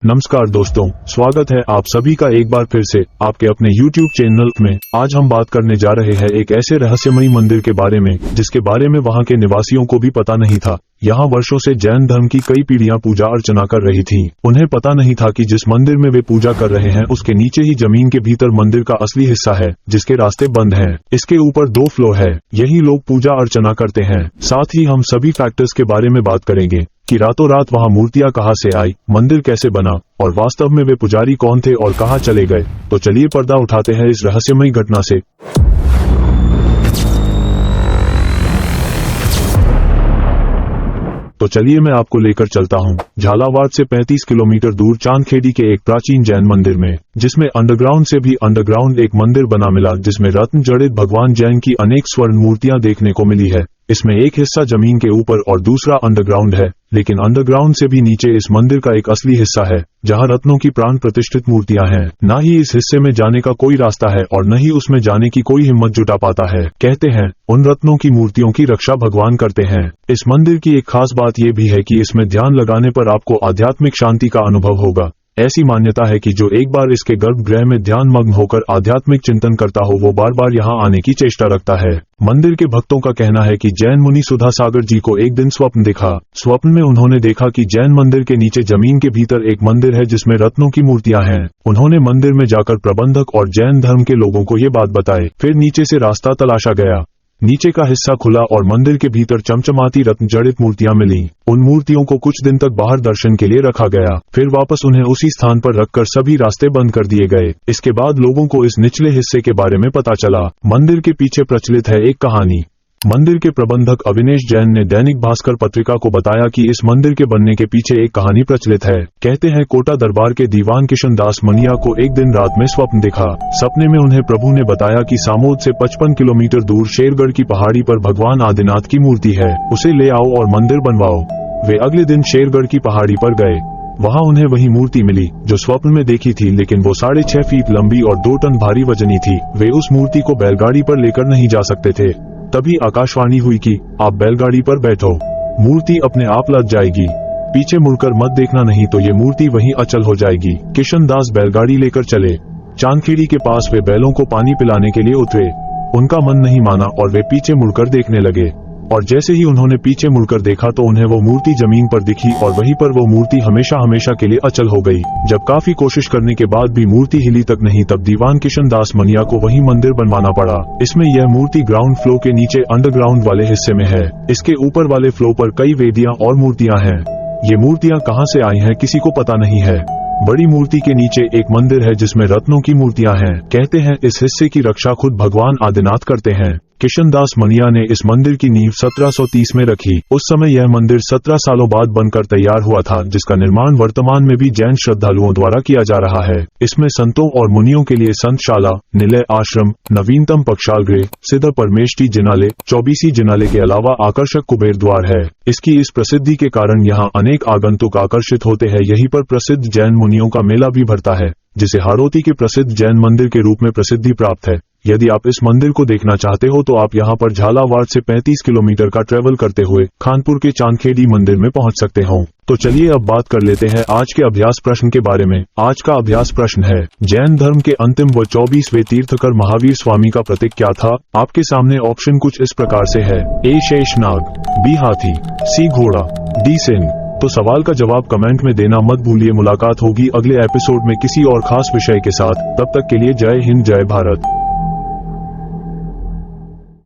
नमस्कार दोस्तों, स्वागत है आप सभी का एक बार फिर से आपके अपने YouTube चैनल में। आज हम बात करने जा रहे हैं एक ऐसे रहस्यमयी मंदिर के बारे में जिसके बारे में वहां के निवासियों को भी पता नहीं था। यहाँ वर्षों से जैन धर्म की कई पीढ़ियां पूजा अर्चना कर रही थीं। उन्हें पता नहीं था कि जिस मंदिर में वे पूजा कर रहे हैं उसके नीचे ही जमीन के भीतर मंदिर का असली हिस्सा है, जिसके रास्ते बंद हैं। इसके ऊपर 2 फ्लोर है, यही लोग पूजा अर्चना करते हैं। साथ ही हम सभी फैक्टर्स के बारे में बात करेंगे कि रातों रात वहां मूर्तियां कहां से आई, मंदिर कैसे बना और वास्तव में वे पुजारी कौन थे और कहां चले गए। तो चलिए पर्दा उठाते हैं इस रहस्यमयी घटना से। तो चलिए मैं आपको लेकर चलता हूं झालावाड़ से 35 किलोमीटर दूर चांदखेड़ी के एक प्राचीन जैन मंदिर में, जिसमें अंडरग्राउंड से भी अंडरग्राउंड एक मंदिर बना मिला, जिसमें रत्न जड़ित भगवान जैन की अनेक स्वर्ण मूर्तियां देखने को मिली है। इसमें एक हिस्सा जमीन के ऊपर और दूसरा अंडरग्राउंड है, लेकिन अंडरग्राउंड से भी नीचे इस मंदिर का एक असली हिस्सा है जहां रत्नों की प्राण प्रतिष्ठित मूर्तियां हैं। न ही इस हिस्से में जाने का कोई रास्ता है और न ही उसमें जाने की कोई हिम्मत जुटा पाता है। कहते हैं उन रत्नों की मूर्तियों की रक्षा भगवान करते हैं। इस मंदिर की एक खास बात यह भी है कि इसमें ध्यान लगाने पर आपको आध्यात्मिक शांति का अनुभव होगा। ऐसी मान्यता है कि जो एक बार इसके गर्भगृह में ध्यान मग्न होकर आध्यात्मिक चिंतन करता हो वो बार बार यहाँ आने की चेष्टा रखता है। मंदिर के भक्तों का कहना है कि जैन मुनि सुधा सागर जी को एक दिन स्वप्न दिखा। स्वप्न में उन्होंने देखा कि जैन मंदिर के नीचे जमीन के भीतर एक मंदिर है जिसमें रत्नों की मूर्तियां हैं। उन्होंने मंदिर में जाकर प्रबंधक और जैन धर्म के लोगों को ये बात बताई। फिर नीचे से रास्ता तलाशा गया। नीचे का हिस्सा खुला और मंदिर के भीतर चमचमाती रत्न जड़ित मूर्तियां मिली। उन मूर्तियों को कुछ दिन तक बाहर दर्शन के लिए रखा गया, फिर वापस उन्हें उसी स्थान पर रखकर सभी रास्ते बंद कर दिए गए। इसके बाद लोगों को इस निचले हिस्से के बारे में पता चला। मंदिर के पीछे प्रचलित है एक कहानी। मंदिर के प्रबंधक अविनेश जैन ने दैनिक भास्कर पत्रिका को बताया कि इस मंदिर के बनने के पीछे एक कहानी प्रचलित है। कहते हैं कोटा दरबार के दीवान किशन दास मनिया को एक दिन रात में स्वप्न दिखा। सपने में उन्हें प्रभु ने बताया कि सामोद से 55 किलोमीटर दूर शेरगढ़ की पहाड़ी पर भगवान आदिनाथ की मूर्ति है, उसे ले आओ और मंदिर बनवाओ। वे अगले दिन शेरगढ़ की पहाड़ी पर गए। वहां उन्हें वही मूर्ति मिली जो स्वप्न में देखी थी, लेकिन वो 6.5 फीट लंबी और 2 टन भारी वजनी थी। वे उस मूर्ति को बैलगाड़ी पर लेकर नहीं जा सकते थे। तभी आकाशवाणी हुई कि आप बैलगाड़ी पर बैठो, मूर्ति अपने आप लद जाएगी, पीछे मुड़कर मत देखना नहीं तो ये मूर्ति वहीं अचल हो जाएगी। किशन दास बैलगाड़ी लेकर चले। चांदखेड़ी के पास वे बैलों को पानी पिलाने के लिए उतरे। उनका मन नहीं माना और वे पीछे मुड़कर देखने लगे, और जैसे ही उन्होंने पीछे मुड़कर देखा तो उन्हें वो मूर्ति जमीन पर दिखी और वहीं पर वो मूर्ति हमेशा हमेशा के लिए अचल हो गई। जब काफी कोशिश करने के बाद भी मूर्ति हिली तक नहीं, तब दीवान किशन दास मनिया को वही मंदिर बनवाना पड़ा। इसमें यह मूर्ति ग्राउंड फ्लोर के नीचे अंडरग्राउंड वाले हिस्से में है। इसके ऊपर वाले फ्लोर पर कई वेदियां और मूर्तियां हैं। ये मूर्तियां कहां से आई हैं किसी को पता नहीं है। बड़ी मूर्ति के नीचे एक मंदिर है जिसमें रत्नों की मूर्तियां हैं। कहते हैं इस हिस्से की रक्षा खुद भगवान आदिनाथ करते हैं। किशन दास मनिया ने इस मंदिर की नींव 1730 में रखी। उस समय यह मंदिर 17 सालों बाद बनकर तैयार हुआ था, जिसका निर्माण वर्तमान में भी जैन श्रद्धालुओं द्वारा किया जा रहा है। इसमें संतों और मुनियों के लिए संतशाला, निलय आश्रम, नवीनतम पक्षालगृह, सिद्ध परमेष्ठी जिनालय, 24 जिनालय के अलावा आकर्षक कुबेर द्वार है। इसकी इस प्रसिद्धि के कारण यहाँ अनेक आगंतुक आकर्षित होते हैं। यहीं पर प्रसिद्ध जैन मुनियों का मेला भी भरता है, जिसे हाड़ौती के प्रसिद्ध जैन मंदिर के रूप में प्रसिद्धि प्राप्त है। यदि आप इस मंदिर को देखना चाहते हो तो आप यहाँ पर झालावाड़ से 35 किलोमीटर का ट्रेवल करते हुए खानपुर के चांदखेड़ी मंदिर में पहुँच सकते हो। तो चलिए अब बात कर लेते हैं आज के अभ्यास प्रश्न के बारे में। आज का अभ्यास प्रश्न है, जैन धर्म के अंतिम व 24वें तीर्थकर महावीर स्वामी का प्रतीक क्या था? आपके सामने ऑप्शन कुछ इस प्रकार से है। ए शेषनाग, बी हाथी, सी घोड़ा, डी सिंह। तो सवाल का जवाब कमेंट में देना मत भूलिए। मुलाकात होगी अगले एपिसोड में किसी और खास विषय के साथ। तब तक के लिए जय हिंद, जय भारत।